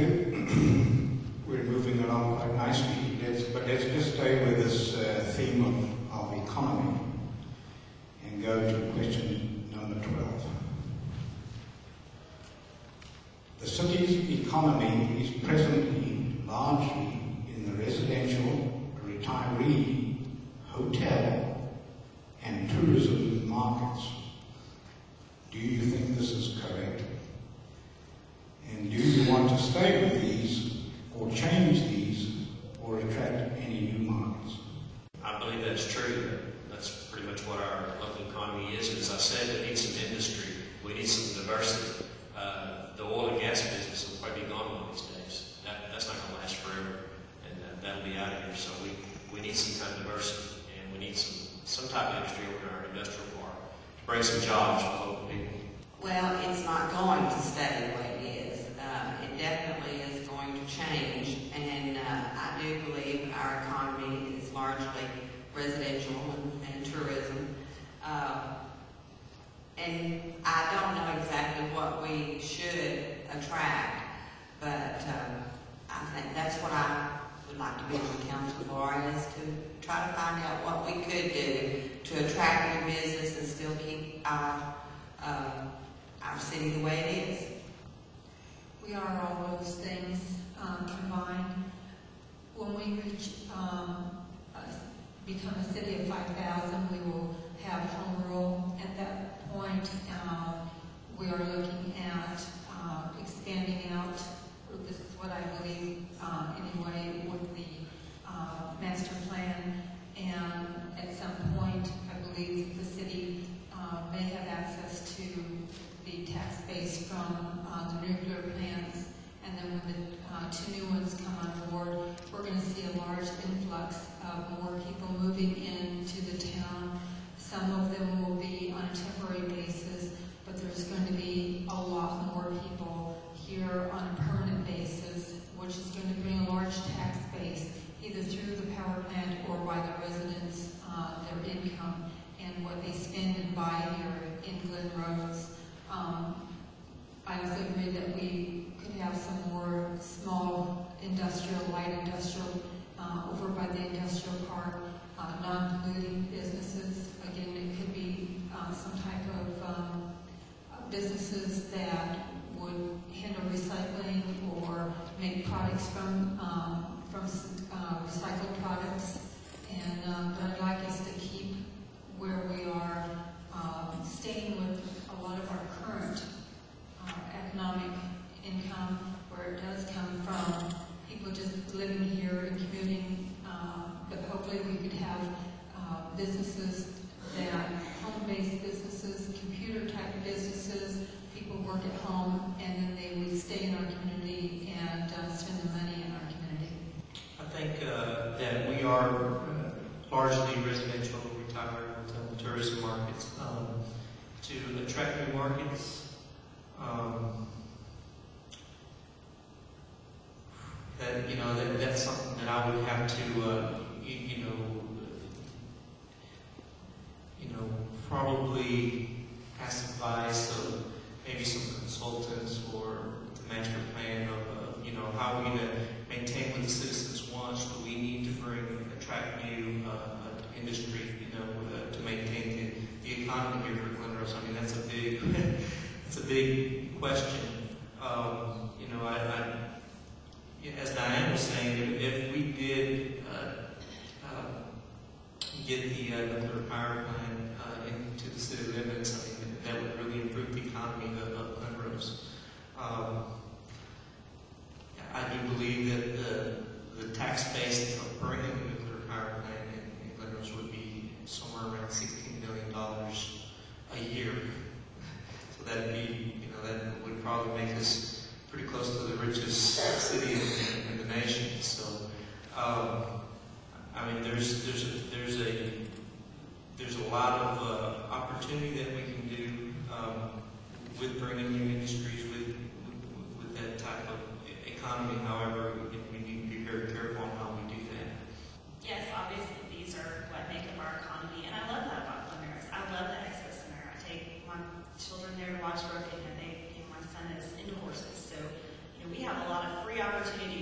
you. We're moving along quite nicely, but let's just stay with this theme of economy and go to question number 12. The city's economy is presently largely in the residential, retiree, hotel, and tourism markets. Do you think this is correct? And do you want to stay with these, or change these, or attract any new markets? I believe that's true. That's pretty much what our local economy is. As I said, we need some industry. We need some diversity. The oil and gas business will probably be gone one of these days. That's not going to last forever, and that'll be out of here. So we need some kind of diversity, and we need some type of industry over in our industrial park to bring some jobs for local people. Well, it's not going to stay the way it is. It definitely is going to change, and I do believe our economy is largely residential and tourism. And I don't know exactly what we should attract, but I think that's what I would like to be on the council for, is to try to find out what we could do to attract new business and still keep our city the way it is. We are all those things combined. When we reach become a city of 5,000, we will have home rule. At that point, we are looking at expanding out. This is what I believe, anyway, with the master plan. And at some point, I believe the city may have access to the tax base from the nuclear plants. And then when the two new ones come on board, we're going to see a large influx of more people moving into the town. Some of them will be on a temporary basis, but there's going to be a lot more people here on a permanent basis, which is going to bring a large tax base, either through the power plant or by the residents, their income, and what they spend and buy here in Glen Roads. I also agree that we could have some more small industrial, light industrial, over by the industrial park, non-polluting businesses. Again, it could be some type of businesses that would handle recycling or make products from recycled products. And but I'd like us to keep where we are, staying with a lot of our current economic income, where it does come from people just living here and commuting, but hopefully we could have businesses that, home-based businesses, computer-type businesses, people work at home, and then they would stay in our community and spend the money in our community. I think that we are largely residential, retired, hotel, tourism markets. To attract new markets, that's something that I would have to probably ask advice of maybe some consultants or the master plan of how we to maintain what the citizens want. So we need to attract new industry, to maintain the economy here for Glen Rose. I mean, that's a big question. As Diane was saying, if we did get the nuclear power plant into the city limits, I mean, that would really improve the economy of Glen Rose. I do believe that the tax base of bringing the nuclear power plant in Glen Rose would be somewhere around $16 million a year. So that'd be, that would probably make us pretty close to the richest city in the nation. So, I mean, there's a lot of opportunity that we can do with bringing new industries with that type of economy. However, we need to be very careful on how we do that. Yes, obviously these are what make up our economy, and I love that about Glen Rose. I love the Expo Center. I take my children there to watch roping, and my son is into horses. So, we have a lot of free opportunity